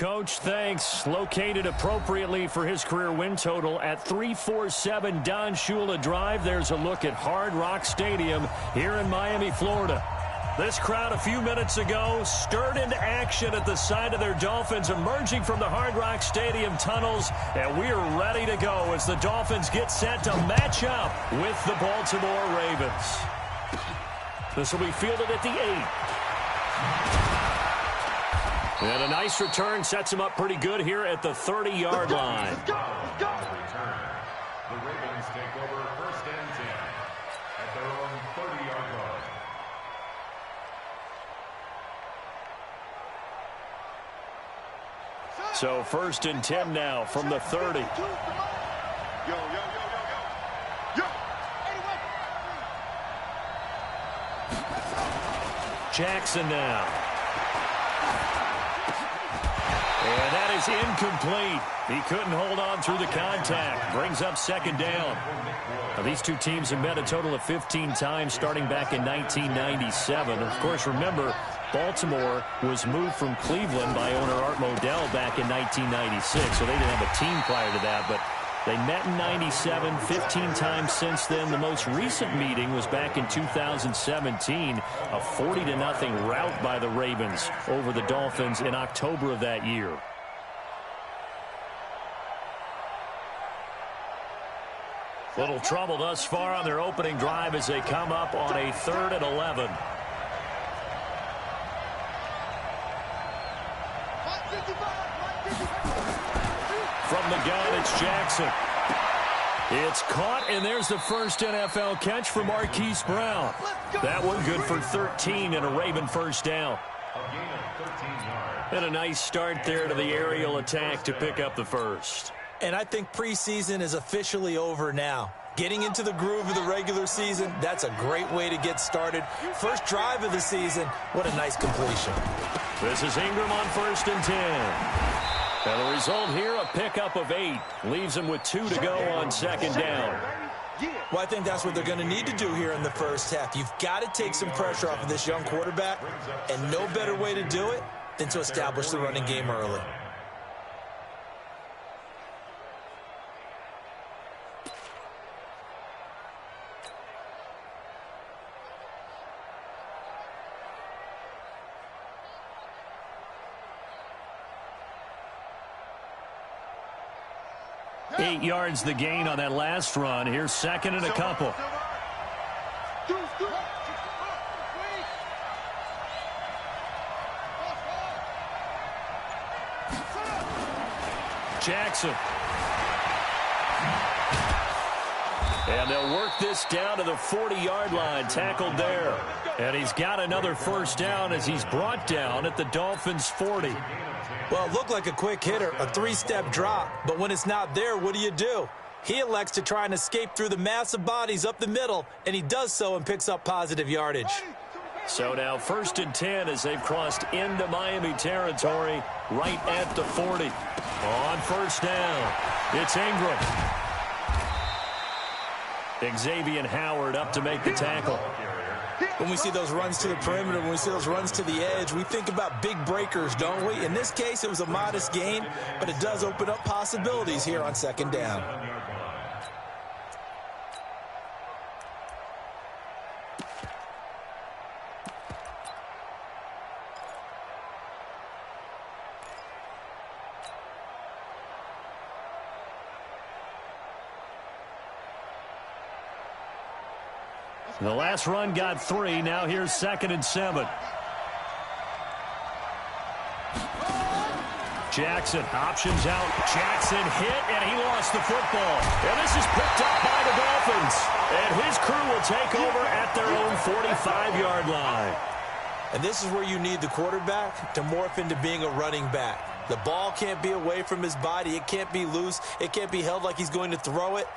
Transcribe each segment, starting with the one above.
Coach. Thanks. Located appropriately for his career win total at 347 Don Shula Drive. There's a look at Hard Rock Stadium here in Miami, Florida. This crowd a few minutes ago stirred into action at the side of their Dolphins emerging from the Hard Rock Stadium tunnels, and we are ready to go as the Dolphins get set to match up with the Baltimore Ravens. This will be fielded at the 8. And a nice return sets him up pretty good here at the 30-yard line. Let's go. Return. The Ravens take over 1st and 10 at their own 30-yard line. So 1st and 10 now from the 30. Yo. Jackson now. And that is incomplete. He couldn't hold on through the contact. Brings up 2nd down. Now, these two teams have met a total of 15 times starting back in 1997. Of course, remember, Baltimore was moved from Cleveland by owner Art Modell back in 1996, so they didn't have a team prior to that, but they met in 97, 15 times since then. The most recent meeting was back in 2017, a 40-0 rout by the Ravens over the Dolphins in October of that year. Little trouble thus far on their opening drive as they come up on a 3rd and 11. From the gun, it's Jackson. It's caught, and there's the first NFL catch for Marquise Brown. That one good for 13 and a Raven 1st down. And a nice start there to the aerial attack to pick up the 1st. And I think preseason is officially over now. Getting into the groove of the regular season, that's a great way to get started. First drive of the season, what a nice completion. This is Ingram on 1st and 10. And the result here, a pickup of 8. Leaves him with 2 to go on 2nd down. Well, I think that's what they're going to need to do here in the first half. You've got to take some pressure off of this young quarterback, and no better way to do it than to establish the running game early. Eight yards the gain on that last run. Here's 2nd and a couple. Jackson. And they'll work this down to the 40-yard line, tackled there. And he's got another 1st down as he's brought down at the Dolphins' 40. Well, it looked like a quick hitter, a 3-step drop. But when it's not there, what do? He elects to try and escape through the massive bodies up the middle, and he does so and picks up positive yardage. So now 1st and 10 as they've crossed into Miami territory right at the 40. On 1st down, it's Ingram. Xavier Howard up to make the tackle. When we see those runs to the perimeter, when we see those runs to the edge, we think about big breakers, don't we? In this case, it was a modest gain, but it does open up possibilities here on 2nd down. The last run got 3. Now here's 2nd and 7. Jackson options out. Jackson hit, and he lost the football. And this is picked up by the Dolphins. And his crew will take over at their own 45-yard line. And this is where you need the quarterback to morph into being a running back. The ball can't be away from his body. It can't be loose. It can't be held like he's going to throw it.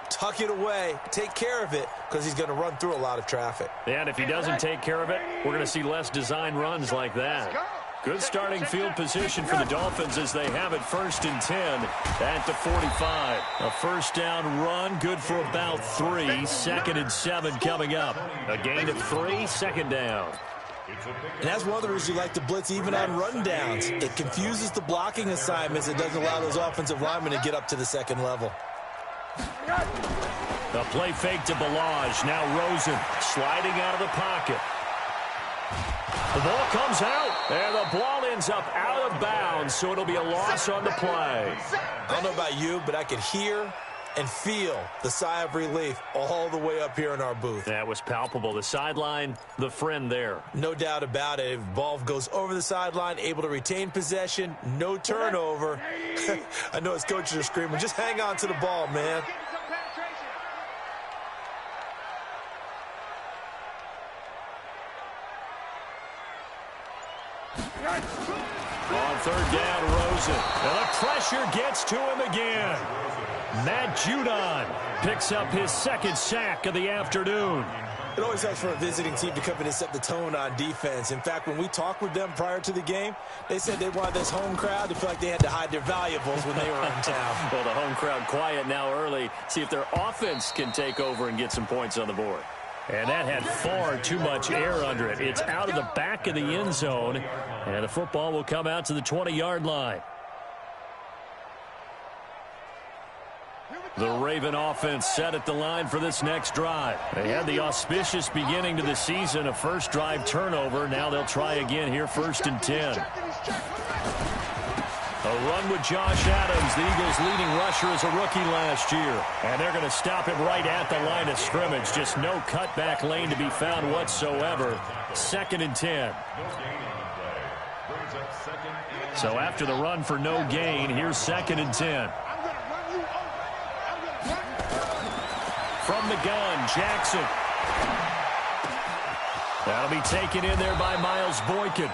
Tuck it away. Take care of it because he's going to run through a lot of traffic. And if he doesn't take care of it, we're going to see less design runs like that. Good starting field position for the Dolphins as they have it 1st and 10 at the 45. A 1st down run, good for about 3. 2nd and 7 coming up. A gain of 3, 2nd down. And that's one of the reasons you like to blitz even on rundowns. It confuses the blocking assignments. It doesn't allow those offensive linemen to get up to the second level. The play fake to Balaj. Now Rosen sliding out of the pocket. The ball comes out, and the ball ends up out of bounds, so it'll be a loss on the play. I don't know about you, but I could hear and feel the sigh of relief all the way up here in our booth. That was palpable. The sideline, the friend there. No doubt about it. If the ball goes over the sideline, able to retain possession, no turnover. I know his coaches are screaming, just hang on to the ball, man. On third down, Rosen. And the pressure gets to him again. Matt Judon picks up his second sack of the afternoon. It always helps for a visiting team to come in and set the tone on defense. In fact, when we talked with them prior to the game, they said they wanted this home crowd to feel like they had to hide their valuables when they were in town. Well, the home crowd quiet now early. See if their offense can take over and get some points on the board. And that had far too much air under it. It's out of the back of the end zone, and the football will come out to the 20-yard line. The Raven offense set at the line for this next drive. They had the auspicious beginning to the season, a first drive turnover. Now they'll try again here, 1st and 10. A run with Josh Adams, the Eagles' leading rusher as a rookie last year. And they're going to stop him right at the line of scrimmage. Just no cutback lane to be found whatsoever. 2nd and 10. So after the run for no gain, here's 2nd and 10. From the gun, Jackson. That'll be taken in there by Miles Boykin.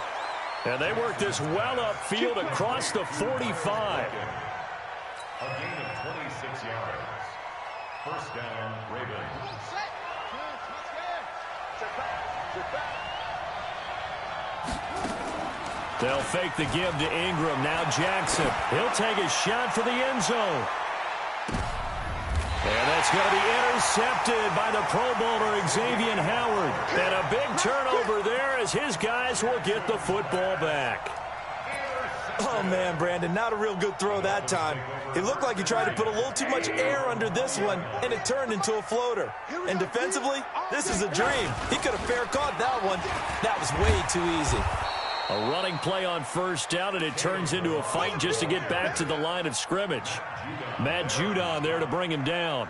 And they work this well upfield across the 45. A gain of 26 yards. First down, Ravens. They'll fake the give to Ingram. Now Jackson. He'll take a shot for the end zone. And that's going to be intercepted by the Pro Bowler Xavier Howard. And a big turnover there as his guys will get the football back. Oh, man, Brandon, not a real good throw that time. It looked like he tried to put a little too much air under this one, and it turned into a floater. And defensively, this is a dream. He could have fair caught that one. That was way too easy. A running play on first down, and it turns into a fight just to get back to the line of scrimmage. Matt Judon there to bring him down.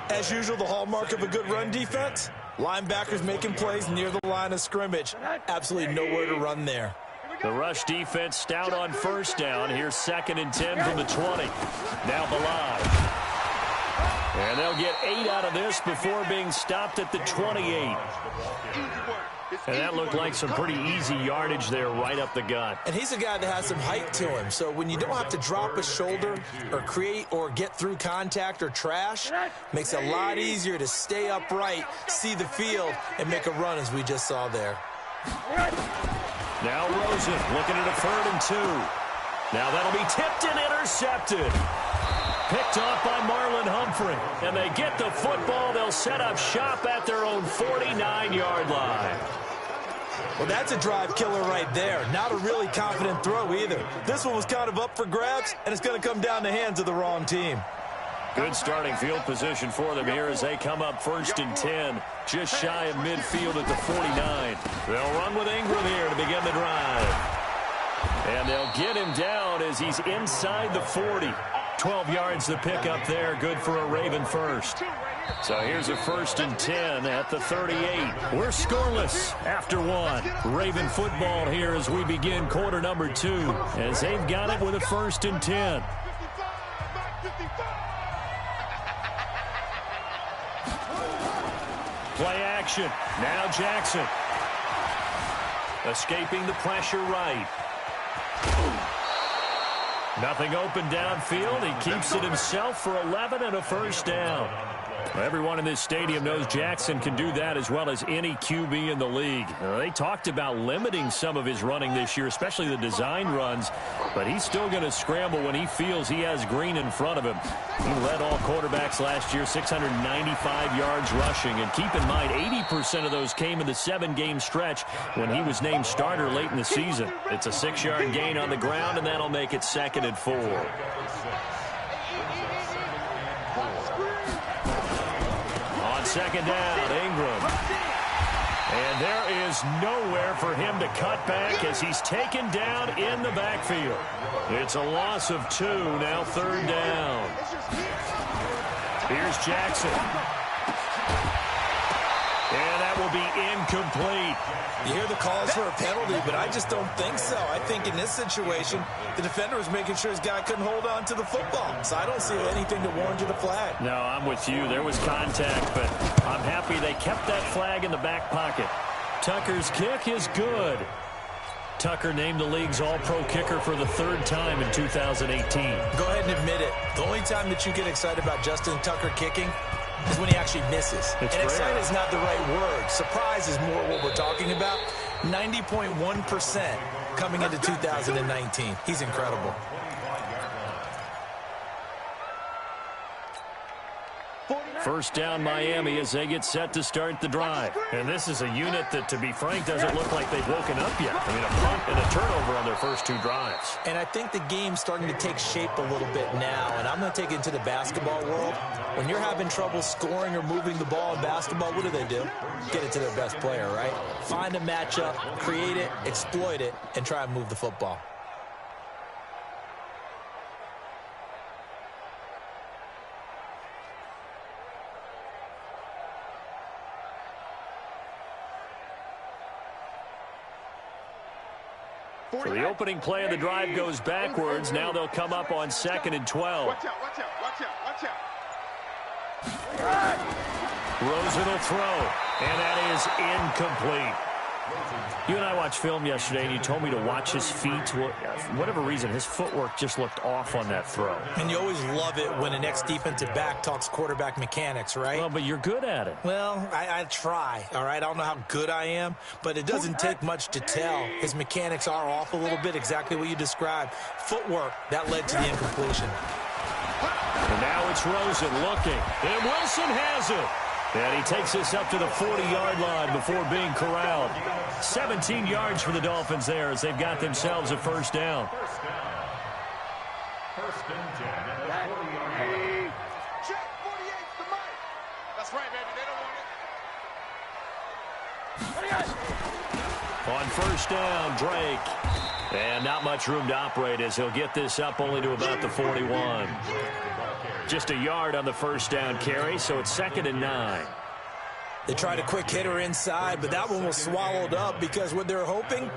As usual, the hallmark of a good run defense, linebackers making plays near the line of scrimmage. Absolutely nowhere to run there. The rush defense stout on first down. Here's 2nd and 10 from the 20. Now Balaj. And they'll get 8 out of this before being stopped at the 28. And that looked like some pretty easy yardage there right up the gut. And he's a guy that has some height to him, so when you don't have to drop a shoulder or create or get through contact or trash, makes it a lot easier to stay upright, see the field, and make a run as we just saw there. Now Rosen looking at a 3rd and 2. Now that'll be tipped and intercepted. Picked off by Marlon Humphrey. And they get the football. They'll set up shop at their own 49-yard line. Well, that's a drive killer right there. Not a really confident throw either. This one was kind of up for grabs, and it's going to come down the hands of the wrong team. Good starting field position for them here as they come up 1st and 10. Just shy of midfield at the 49. They'll run with Ingram here to begin the drive. And they'll get him down as he's inside the 40. 12 yards to pick up there. Good for a Raven first. So here's a 1st and 10 at the 38. We're scoreless after 1. Raven football here as we begin quarter number 2. As they've got it with a 1st and 10. Play action. Now Jackson. Escaping the pressure right. Nothing open downfield. He keeps it himself for 11 and a first down. Everyone in this stadium knows Jackson can do that as well as any QB in the league. They talked about limiting some of his running this year, especially the design runs, but he's still going to scramble when he feels he has green in front of him. He led all quarterbacks last year, 695 yards rushing, and keep in mind 80% of those came in the 7-game stretch when he was named starter late in the season. It's a 6-yard gain on the ground, and that'll make it 2nd and 4. Second down, Ingram. And there is nowhere for him to cut back as he's taken down in the backfield. It's a loss of 2, now 3rd down. Here's Jackson. And that will be incomplete. You hear the calls for a penalty, but I just don't think so. I think in this situation, the defender was making sure his guy couldn't hold on to the football. So I don't see anything to warrant the flag. No, I'm with you. There was contact, but I'm happy they kept that flag in the back pocket. Tucker's kick is good. Tucker named the league's all-pro kicker for the 3rd time in 2018. Go ahead and admit it. The only time that you get excited about Justin Tucker kicking is when he actually misses. And excited is not the right word. Surprise is more what we're talking about. 90.1% coming into 2019. He's incredible. First down, Miami, as they get set to start the drive. And this is a unit that, to be frank, doesn't look like they've woken up yet. I mean, a punt and a turnover on their first 2 drives. And I think the game's starting to take shape a little bit now. And I'm going to take it into the basketball world. When you're having trouble scoring or moving the ball in basketball, what do? Get it to their best player, right? Find a matchup, create it, exploit it, and try and move the football. So the opening play of the drive goes backwards. Now they'll come up on 2nd and 12. Watch out, watch out, watch out, watch out. Rosen will throw, and that is incomplete. You and I watched film yesterday, and you told me to watch his feet. For whatever reason, his footwork just looked off on that throw. And you always love it when an ex-defensive back talks quarterback mechanics, right? Well, but you're good at it. Well, I try, all right? I don't know how good I am, but it doesn't take much to tell. His mechanics are off a little bit, exactly what you described. Footwork, that led to the incompletion. And now it's Rosen looking, and Wilson has it. And he takes this up to the 40-yard line before being corralled. 17 yards for the Dolphins there as they've got themselves a first down. First and 10 at the 40-yard line. Check 48's the mic. That's right, baby. They don't want it. On first down, Drake. And not much room to operate as he'll get this up only to about the 41. Just a yard on the first down carry, so it's 2nd and 9. They tried a quick hitter inside, but that one was swallowed up because what they're hoping,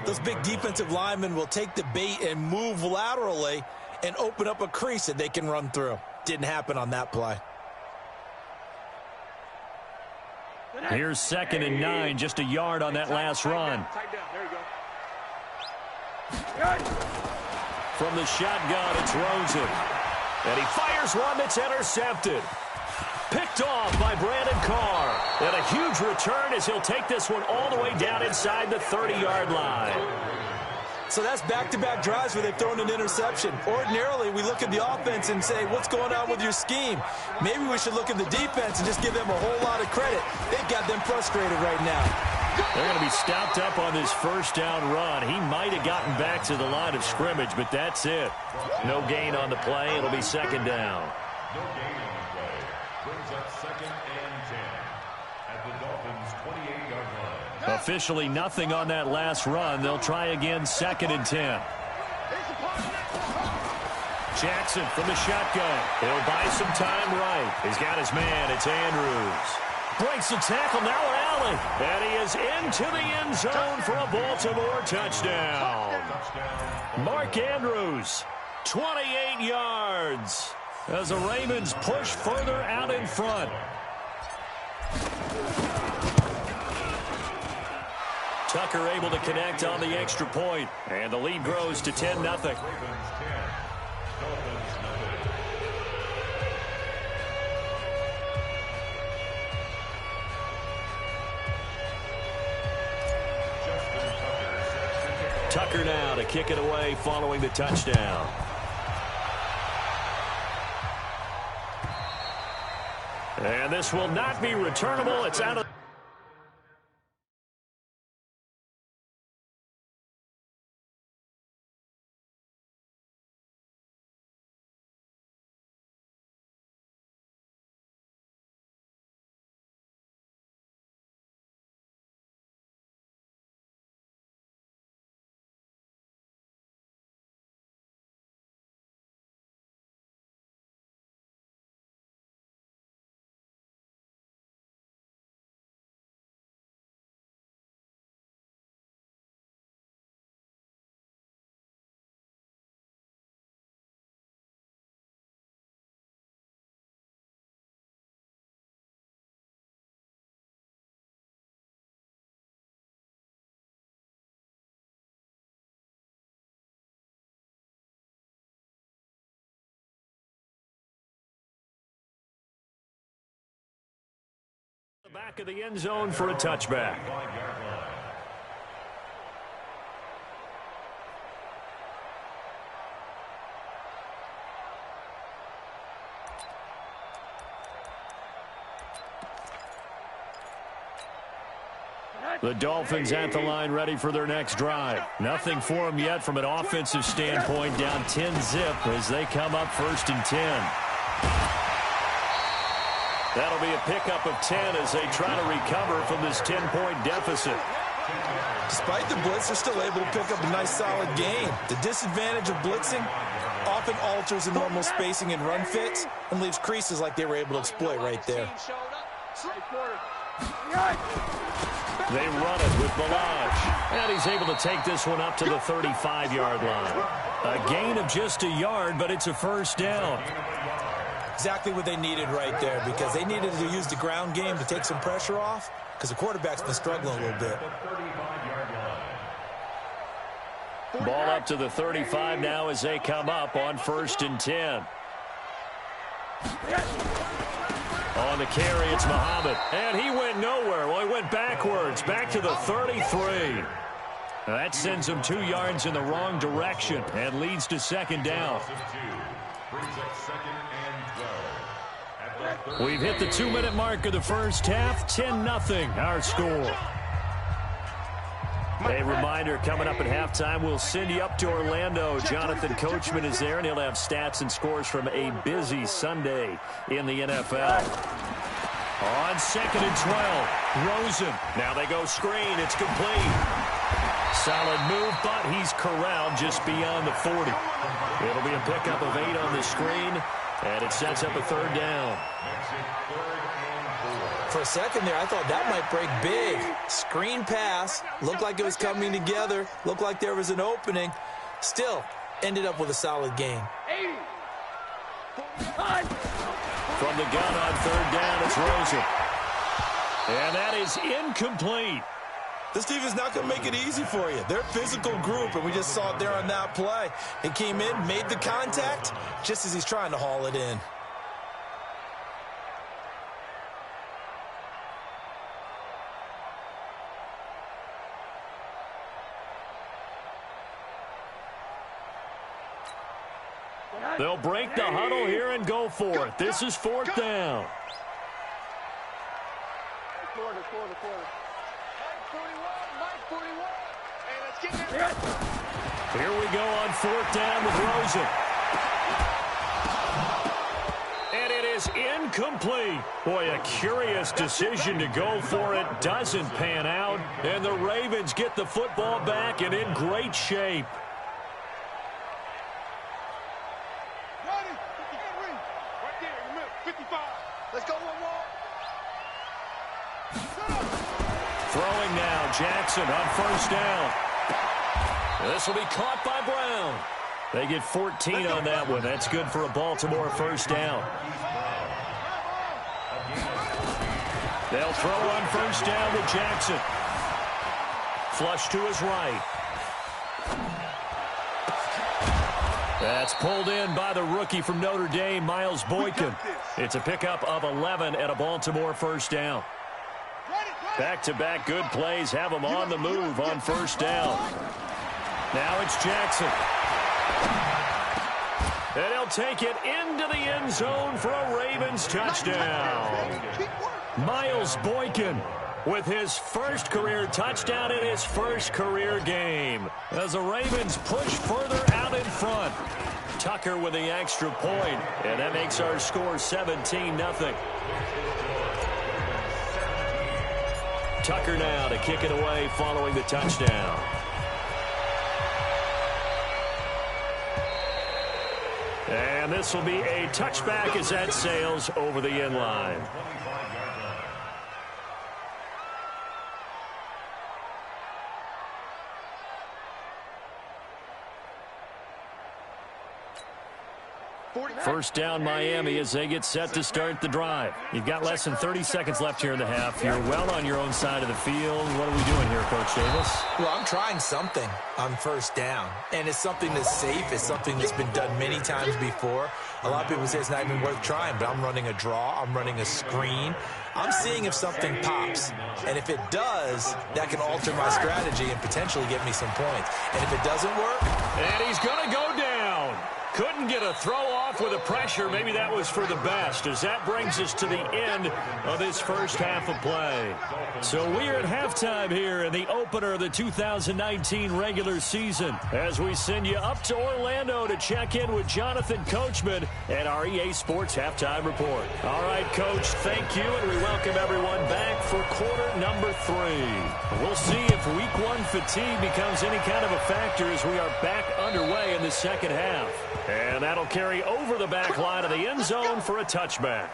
those big defensive linemen will take the bait and move laterally and open up a crease that they can run through. Didn't happen on that play. Here's 2nd and 9, just a yard on that last run. From the shotgun, it's Rosen. And he fires one that's intercepted. Picked off by Brandon Carr. And a huge return as he'll take this one all the way down inside the 30-yard line. So that's back-to-back drives where they've thrown an interception. Ordinarily, we look at the offense and say, what's going on with your scheme? Maybe we should look at the defense and just give them a whole lot of credit. They've got them frustrated right now. They're going to be stopped up on this first down run. He might have gotten back to the line of scrimmage, but that's it. No gain on the play. It'll be 2nd down. No gain on the play. Brings up 2nd and 10 at the Dolphins' 28-yard line. Officially nothing on that last run. They'll try again, 2nd and 10. Jackson from the shotgun. He'll buy some time right. He's got his man. It's Andrews. Breaks the tackle, now an alley. And he is into the end zone for a Baltimore touchdown. Mark Andrews, 28 yards. As the Ravens push further out in front. Tucker able to connect on the extra point. And the lead grows to 10-0. Tucker now to kick it away following the touchdown. And this will not be returnable. It's out of the back of the end zone for a touchback. The Dolphins at the line ready for their next drive. Nothing for them yet from an offensive standpoint, down 10-zip as they come up 1st and 10. That'll be a pickup of 10 as they try to recover from this 10-point deficit. Despite the blitz, they're still able to pick up a nice solid gain. The disadvantage of blitzing often alters the normal spacing and run fits and leaves creases like they were able to exploit right there. They run it with Balaj, and he's able to take this one up to the 35-yard line. A gain of just a yard, but it's a first down. Exactly what they needed right there, because they needed to use the ground game to take some pressure off, because the quarterback's been struggling a little bit. Ball up to the 35 now as they come up on 1st and 10. On the carry, it's Muhammad. And he went nowhere. Well, he went backwards, back to the 33. That sends him 2 yards in the wrong direction and leads to second down. We've hit the 2-minute mark of the first half. 10-0 our score. A reminder, coming up at halftime, we'll send you up to Orlando. Jonathan Coachman is there, and he'll have stats and scores from a busy Sunday in the NFL. On 2nd and 12, Rosen. Now they go screen. It's complete. Solid move, but he's corralled just beyond the 40. It'll be a pickup of 8 on the screen, and it sets up a 3rd down. For a second there, I thought that might break big. Screen pass. Looked like it was coming together. Looked like there was an opening. Still, ended up with a solid gain. From the gun on 3rd down, it's Rosen. And that is incomplete. This defense is not going to make it easy for you. They're a physical group, and we just saw it there on that play. He came in, made the contact, just as he's trying to haul it in. They'll break the huddle here and go for it. This is 4th down. Here we go on 4th down with Rosen. And it is incomplete. Boy, a curious decision to go for it. Doesn't pan out. And the Ravens get the football back and in great shape. Throwing now, Jackson on 1st down. This will be caught by Brown. They get 14 on that one. That's good for a Baltimore 1st down. They'll throw on 1st down with Jackson. Flush to his right. That's pulled in by the rookie from Notre Dame, Miles Boykin. It's a pickup of 11 and a Baltimore first down. Back-to-back good plays have them on the move on first down. Now it's Jackson. And he'll take it into the end zone for a Ravens touchdown. Miles Boykin with his first career touchdown in his first career game as the Ravens push further out in front. Tucker with the extra point, and that makes our score 17-0. Tucker now to kick it away following the touchdown. And this will be a touchback as that sails over the end line. First down Miami as they get set to start the drive. You've got less than 30 seconds left here in the half. You're well on your own side of the field. What are we doing here, Coach Davis? Well, I'm trying something on first down, and it's something that's safe. It's something that's been done many times before. A lot of people say it's not even worth trying, but I'm running a draw. I'm running a screen. I'm seeing if something pops, and if it does, that can alter my strategy and potentially get me some points. And if it doesn't work, and he's going to go down. Couldn't get a throw off with the pressure. Maybe that was for the best, as that brings us to the end of this first half of play. So we are at halftime here in the opener of the 2019 regular season as we send you up to Orlando to check in with Jonathan Coachman and our EA Sports Halftime Report. All right, Coach, thank you, and we welcome everyone back for quarter number 3. We'll see if week 1 fatigue becomes any kind of a factor as we are back underway in the second half. And that'll carry over the back line of the end zone for a touchback.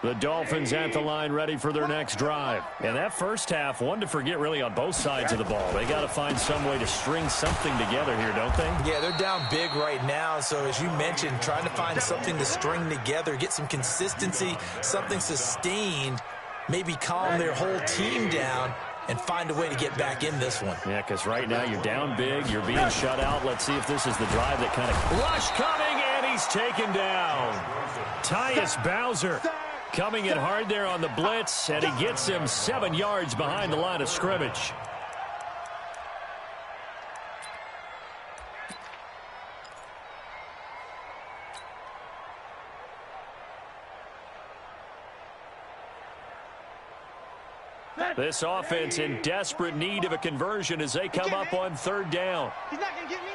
The Dolphins at the line ready for their next drive. And that first half, one to forget really on both sides of the ball. They got to find some way to string something together here, don't they? Yeah, they're down big right now. So as you mentioned, trying to find something to string together, get some consistency, something sustained, maybe calm their whole team down and find a way to get back in this one. Yeah, because right now you're down big, you're being shut out. Let's see if this is the drive that kind of rush coming, and he's taken down. Tyus Bowser coming in hard there on the blitz, and he gets him 7 yards behind the line of scrimmage. This offense in desperate need of a conversion as they come up on third down. He's not going to get me.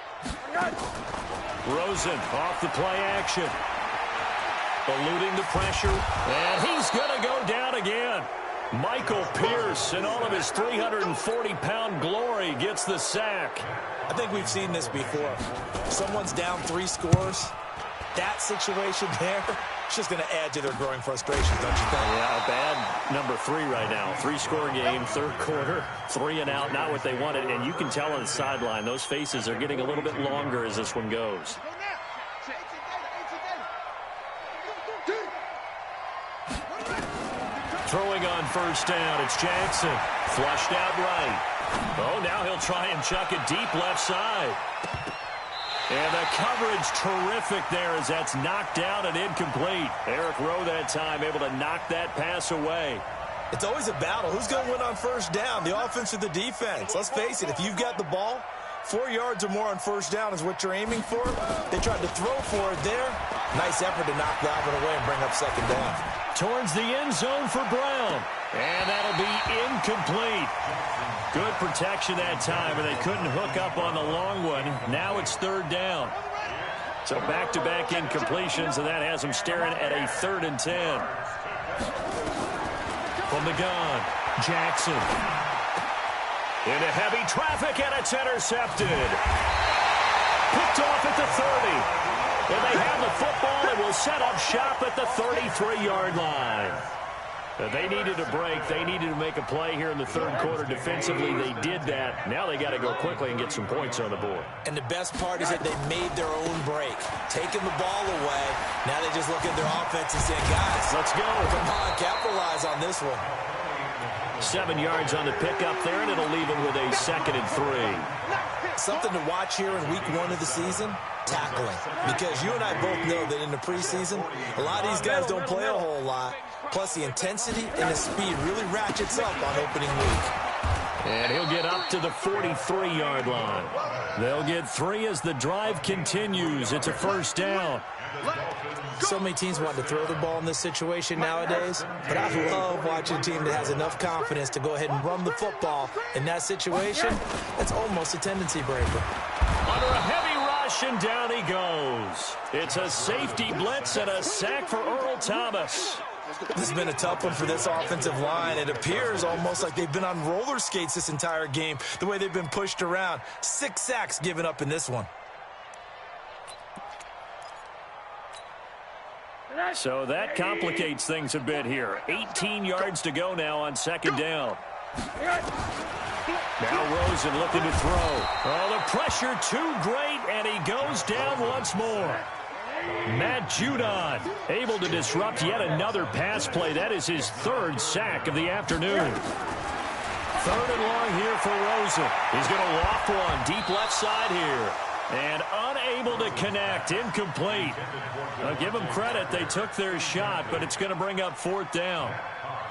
Rosen off the play action. Eluding the pressure, and he's going to go down again. Michael Pierce, in all of his 340-pound glory, gets the sack. I think we've seen this before. Someone's down 3 scores. That situation there, it's just going to add to their growing frustration, don't you think? Yeah, a bad number 3 right now. 3-score game, third quarter, 3 and out, not what they wanted. And you can tell on the sideline, those faces are getting a little bit longer as this one goes. Throwing on first down, it's Jackson. Flushed out right. Oh, now he'll try and chuck it deep left side. And the coverage terrific there as that's knocked down and incomplete. Eric Rowe that time able to knock that pass away. It's always a battle. Who's going to win on first down, the offense or the defense? Let's face it, if you've got the ball, 4 yards or more on first down is what you're aiming for. They tried to throw for it there. Nice effort to knock that one away and bring up second down. Towards the end zone for Brown. And that'll be incomplete. Good protection that time, and they couldn't hook up on the long one. Now it's third down. So back-to-back incompletions, and that has them staring at a 3rd and 10. From the gun, Jackson. Into heavy traffic, and it's intercepted. Picked off at the 30. And they have the football and will set up shop at the 33-yard line. They needed a break. They needed to make a play here in the third quarter defensively. They did that. Now they got to go quickly and get some points on the board. And the best part is that they made their own break. Taking the ball away. Now they just look at their offense and say, guys, let's go. Come on, capitalize on this one. 7 yards on the pickup there, and it'll leave him with a 2nd and 3. Something to watch here in week 1 of the season, tackling. Because you and I both know that in the preseason, a lot of these guys don't play a whole lot. Plus, the intensity and the speed really ratchets up on opening week. And he'll get up to the 43-yard line. They'll get 3 as the drive continues. It's a 1st down. So many teams want to throw the ball in this situation nowadays, but I love watching a team that has enough confidence to go ahead and run the football. In that situation, that's almost a tendency breaker. Under a heavy rush, and down he goes. It's a safety blitz and a sack for Earl Thomas. This has been a tough one for this offensive line. It appears almost like they've been on roller skates this entire game, the way they've been pushed around. 6 sacks given up in this one. So that complicates things a bit here. 18 yards to go now on 2nd down. Now Rosen looking to throw. Oh, the pressure too great, and he goes down once more. Matt Judon able to disrupt yet another pass play. That is his 3rd sack of the afternoon. 3rd and long here for Rosen. He's going to loft one deep left side here. And unable to connect, incomplete. I'll give them credit, they took their shot, but it's going to bring up 4th down.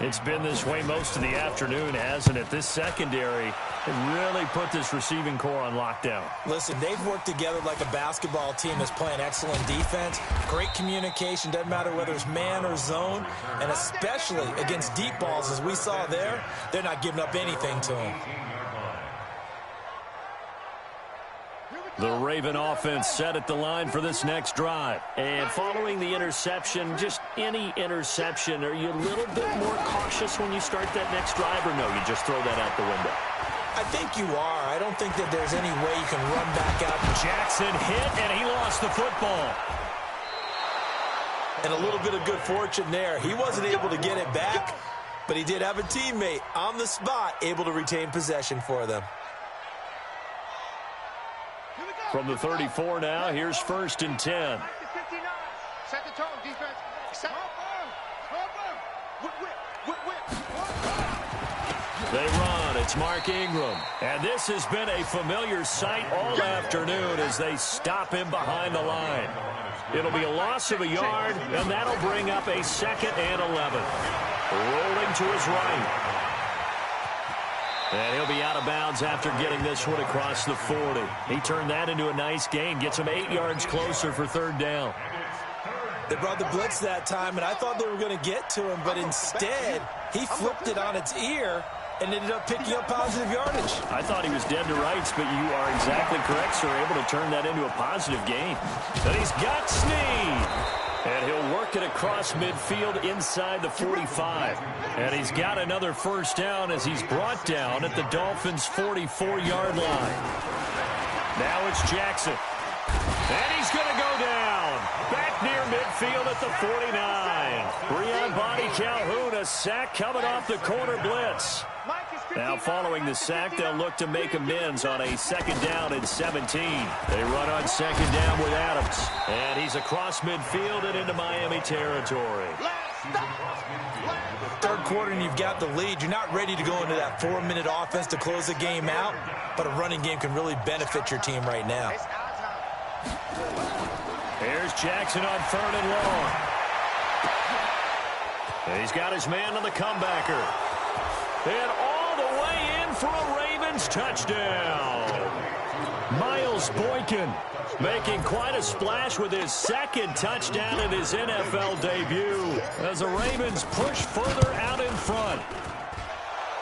It's been this way most of the afternoon, hasn't it? This secondary really put this receiving core on lockdown. Listen, they've worked together like a basketball team that's playing excellent defense. Great communication, doesn't matter whether it's man or zone. And especially against deep balls, as we saw there, they're not giving up anything to them. The Raven offense set at the line for this next drive. And following the interception, just any interception, are you a little bit more cautious when you start that next drive, or no, you just throw that out the window? I think you are. I don't think that there's any way you can run back out. Jackson hit, and he lost the football. And a little bit of good fortune there. He wasn't able to get it back, but he did have a teammate on the spot able to retain possession for them. From the 34 now, here's 1st and 10. Set the tone, defense. They run. It's Mark Ingram. And this has been a familiar sight all afternoon as they stop him behind the line. It'll be a loss of a yard, and that'll bring up a 2nd and 11. Rolling to his right. And he'll be out of bounds after getting this one across the 40. He turned that into a nice gain. Gets him 8 yards closer for 3rd down. They brought the blitz that time, and I thought they were going to get to him, but instead, he flipped it on its ear and ended up picking up positive yardage. I thought he was dead to rights, but you are exactly correct, sir. Able to turn that into a positive gain. But he's got Snead. And he'll work it across midfield inside the 45. And he's got another 1st down as he's brought down at the Dolphins' 44-yard line. Now it's Jackson. And he's going to go down. Back near midfield at the 49. Breon Body Calhoun, a sack coming off the corner blitz. Now following the sack, they'll look to make amends on a 2nd down and 17. They run on 2nd down with Adams. And he's across midfield and into Miami territory. 3rd quarter and you've got the lead. You're not ready to go into that 4-minute offense to close the game out, but a running game can really benefit your team right now. Here's Jackson on 3rd and long. And he's got his man on the comebacker. And all the way in for a Ravens touchdown. Miles Boykin making quite a splash with his 2nd touchdown in his NFL debut as the Ravens push further out in front.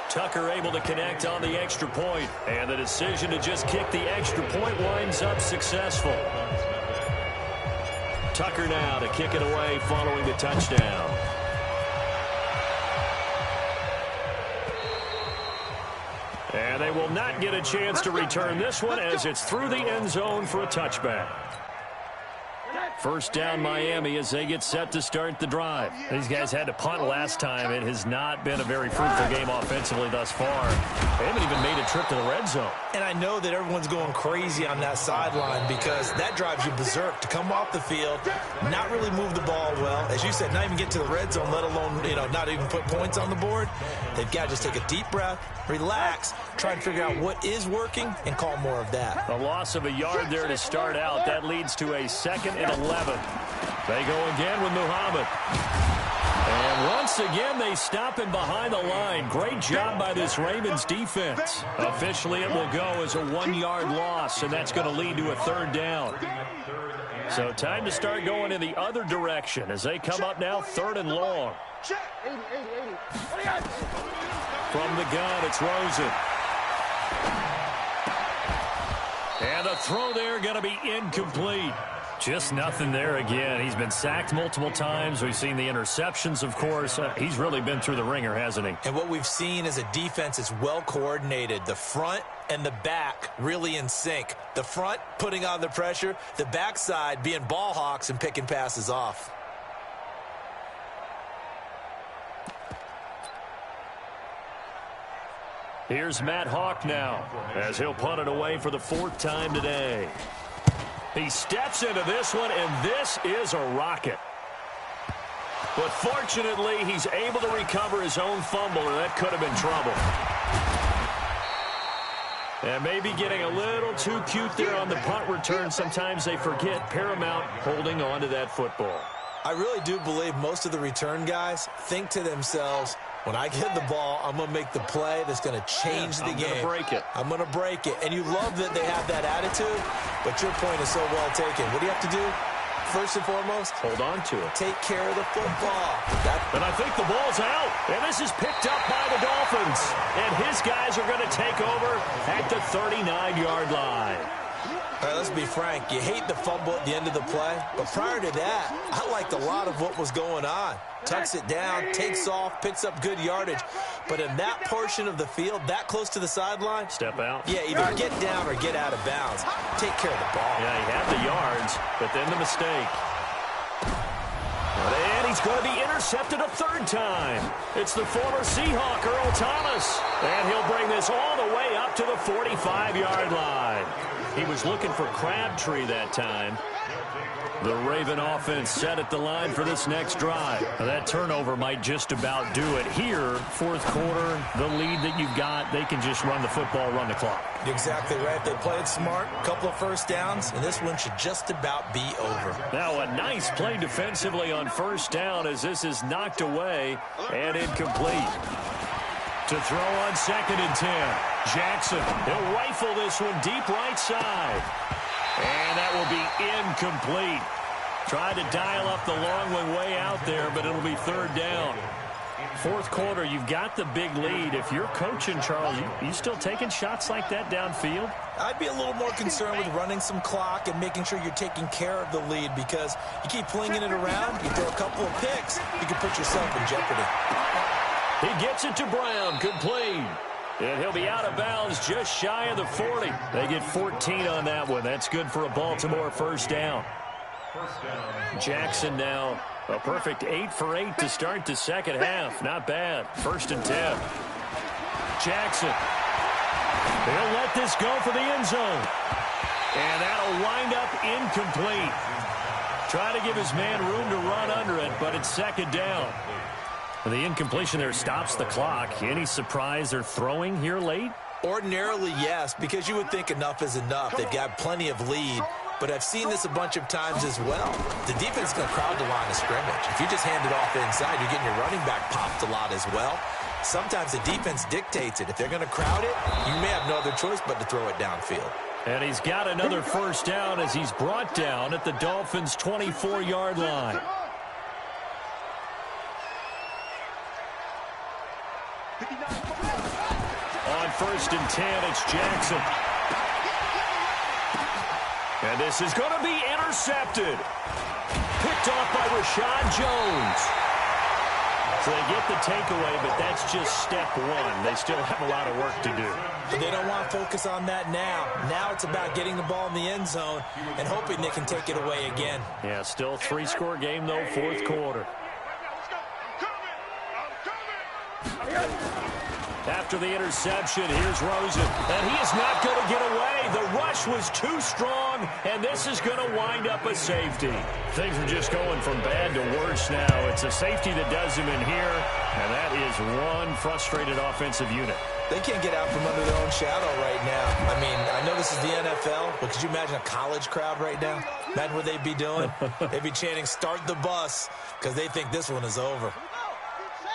Tucker able to connect on the extra point, and the decision to just kick the extra point winds up successful. Tucker now to kick it away following the touchdown. And they will not get a chance to return this one as it's through the end zone for a touchback. First down Miami as they get set to start the drive. These guys had to punt last time. It has not been a very fruitful game offensively thus far. They haven't even made a trip to the red zone. And I know that everyone's going crazy on that sideline because that drives you berserk to come off the field, not really move the ball well. As you said, not even get to the red zone, let alone, not even put points on the board. They've got to just take a deep breath, relax, try and figure out what is working, and call more of that. A loss of a yard there to start out. That leads to a 2nd and 11. They go again with Muhammad. And once again, they stop him behind the line. Great job by this Ravens defense. Officially, it will go as a 1-yard loss, and that's going to lead to a 3rd down. So time to start going in the other direction as they come up now 3rd and long. From the gun, it's Rosen. And the throw there going to be incomplete. Just nothing there again. He's been sacked multiple times. We've seen the interceptions, of course. He's really been through the ringer, hasn't he? And what we've seen is a defense that's well coordinated. The front and the back really in sync. The front putting on the pressure. The backside being ball hawks and picking passes off. Here's Matt Hawk now as he'll punt it away for the 4th time today. He steps into this one, and this is a rocket. But fortunately, he's able to recover his own fumble, and that could have been trouble. And maybe getting a little too cute there on the punt return. Sometimes they forget paramount holding on to that football. I really do believe most of the return guys think to themselves, when I get the ball, I'm going to make the play that's going to change the game. I'm going to break it. I'm going to break it. And you love that they have that attitude, but your point is so well taken. What do you have to do? First and foremost, hold on to it. Take care of the football. And I think the ball's out. And this is picked up by the Dolphins. And his guys are going to take over at the 39-yard line. All right, let's be frank. You hate the fumble at the end of the play, but prior to that, I liked a lot of what was going on. Tucks it down, takes off, picks up good yardage. But in that portion of the field, that close to the sideline, step out. Yeah, either get down or get out of bounds. Take care of the ball. Yeah, he had the yards, but then the mistake. And he's going to be intercepted a 3rd time. It's the former Seahawk, Earl Thomas. And he'll bring this all the way up to the 45-yard line. He was looking for Crabtree that time. The Raven offense set at the line for this next drive. Now, that turnover might just about do it here. 4th quarter, the lead that you've got, they can just run the football, run the clock. Exactly right. They played smart, a couple of first downs, and this one should just about be over. Now a nice play defensively on 1st down as this is knocked away and incomplete. To throw on 2nd and 10. Jackson, he'll rifle this one deep right side. And that will be incomplete. Tried to dial up the long one way out there, but it'll be 3rd down. 4th quarter, you've got the big lead. If you're coaching, Charles, you still taking shots like that downfield? I'd be a little more concerned with running some clock and making sure you're taking care of the lead, because you keep flinging it around, you throw a couple of picks, you can put yourself in jeopardy. He gets it to Brown, complete. And he'll be out of bounds just shy of the 40. They get 14 on that one. That's good for a Baltimore 1st down. Jackson now a perfect 8 for 8 to start the 2nd half. Not bad. 1st and 10. Jackson. He'll let this go for the end zone. And that'll wind up incomplete. Try to give his man room to run under it, but it's 2nd down. The incompletion there stops the clock. Any surprise they're throwing here late? Ordinarily, yes, because you would think enough is enough. They've got plenty of lead, but I've seen this a bunch of times as well. The defense is going to crowd the line of scrimmage. If you just hand it off inside, you're getting your running back popped a lot as well. Sometimes the defense dictates it. If they're going to crowd it, you may have no other choice but to throw it downfield. And he's got another 1st down as he's brought down at the Dolphins' 24-yard line. On 1st and 10, it's Jackson. And this is going to be intercepted. Picked off by Rashad Jones. So they get the takeaway, but that's just step one. They still have a lot of work to do. But they don't want to focus on that now. Now it's about getting the ball in the end zone and hoping they can take it away again. Yeah, still 3-score game, though, fourth quarter. After the interception, here's Rosen. And he is not going to get away. The rush was too strong, and this is going to wind up a safety. Things are just going from bad to worse now. It's a safety that does him in here, and that is one frustrated offensive unit. They can't get out from under their own shadow right now. I mean, I know this is the NFL, but could you imagine a college crowd right now? Imagine what they'd be doing. They'd be chanting, "Start the bus," because they think this one is over.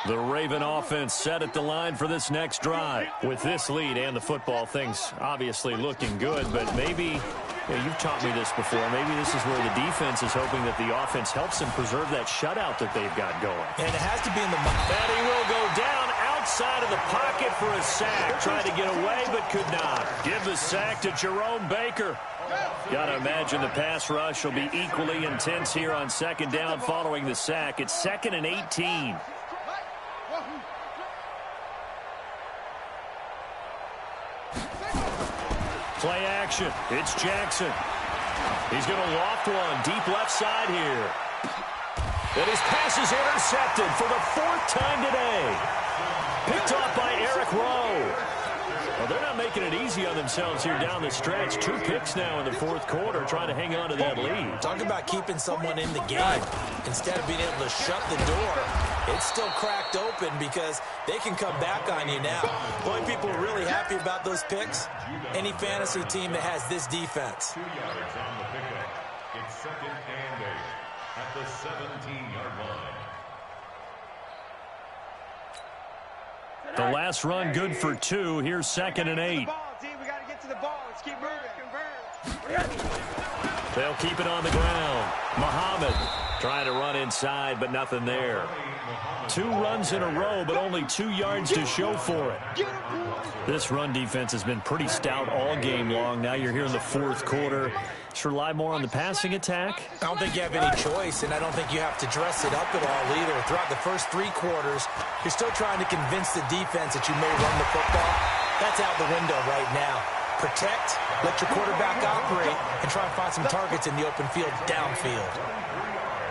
The Raven offense set at the line for this next drive. With this lead and the football, things obviously looking good, but maybe, you've taught me this before, maybe this is where the defense is hoping that the offense helps them preserve that shutout that they've got going. And it has to be in the... And he will go down outside of the pocket for a sack. Tried to get away, but could not. Give the sack to Jerome Baker. Got to imagine the pass rush will be equally intense here on second down following the sack. It's 2nd and 18. Play action. It's Jackson. He's going to loft one deep left side here. And his pass is intercepted for the 4th time today. Picked off by Eric Rowe. Well, they're not making it easy on themselves here down the stretch. 2 picks now in the 4th quarter, trying to hang on to that lead. Talk about keeping someone in the game. Instead of being able to shut the door, it's still cracked open because they can come back on you now. The only people are really happy about those picks, any fantasy team that has this defense. 2 yards on the pickup. It's 2nd and 8 at the 17-yard line. The last run good for 2. Here's 2nd and 8. We got to get to the ball. Let's keep moving. They'll keep it on the ground. Muhammad trying to run inside, but nothing there. 2 runs in a row, but only 2 yards to show for it. This run defense has been pretty stout all game long. Now you're here in the 4th quarter. Just rely more on the passing attack. I don't think you have any choice, and I don't think you have to dress it up at all either. Throughout the first 3 quarters, you're still trying to convince the defense that you may run the football. That's out the window right now. Protect, let your quarterback operate, and try and find some targets in the open field downfield.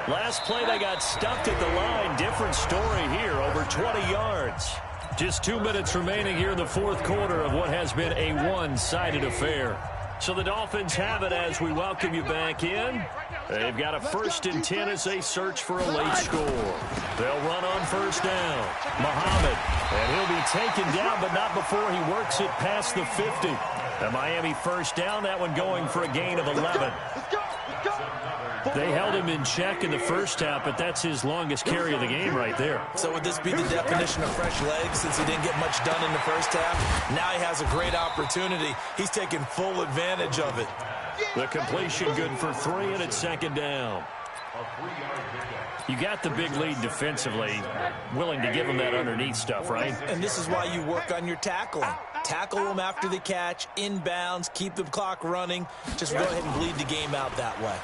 Last play, they got stuffed at the line. Different story here, over 20 yards. Just 2 minutes remaining here in the 4th quarter of what has been a one-sided affair. So the Dolphins have it as we welcome you back in. They've got a 1st and 10 as they search for a late score. They'll run on 1st down. Muhammad, and he'll be taken down, but not before he works it past the 50. The Miami 1st down, that one going for a gain of 11. They held him in check in the first half, but that's his longest carry of the game right there. So would this be the definition of fresh legs since he didn't get much done in the first half? Now he has a great opportunity. He's taking full advantage of it. The completion good for 3, and it's 2nd down. You got the big lead defensively, willing to give him that underneath stuff, right? And this is why you work on your tackling. Tackle them after the catch, inbounds, keep the clock running. Just go ahead and bleed the game out that way.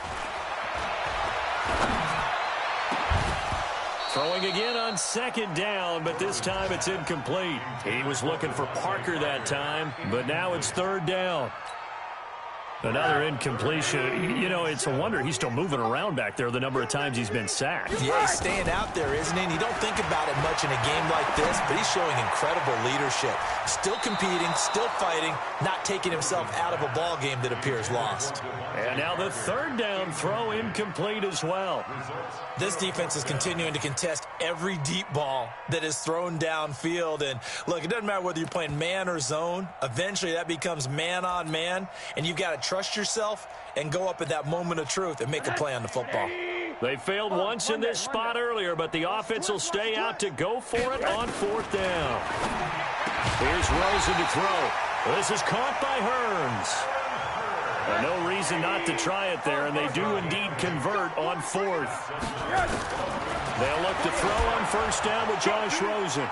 Throwing again on 2nd down, but this time it's incomplete. He was looking for Parker that time, but now it's 3rd down. Another incompletion. You know, it's a wonder he's still moving around back there the number of times he's been sacked. Yeah, he's staying out there, isn't he? And you don't think about it much in a game like this, but he's showing incredible leadership. Still competing, still fighting, not taking himself out of a ball game that appears lost. And now the 3rd down throw incomplete as well. This defense is continuing to contest every deep ball that is thrown downfield. And look, it doesn't matter whether you're playing man or zone. Eventually that becomes man on man, and you've got to trust yourself and go up at that moment of truth and make a play on the football. They failed once in this spot earlier, but the offense will stay out to go for it on 4th down. Here's Rosen to throw. This is caught by Hearns. No reason not to try it there, and they do indeed convert on 4th. They'll look to throw on 1st down with Josh Rosen.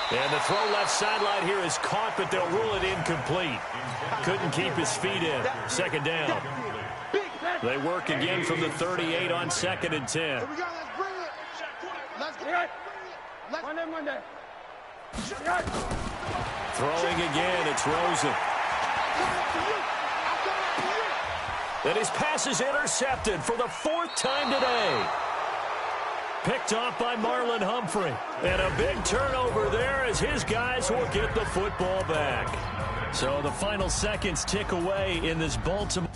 And the throw left sideline here is caught, but they'll rule it incomplete. Couldn't keep his feet in. 2nd down. They work again from the 38 on 2nd and 10. Throwing again, it's Rosen. And his pass is intercepted for the fourth time today. Picked off by Marlon Humphrey. And a big turnover there as his guys will get the football back. So the final seconds tick away in this Baltimore.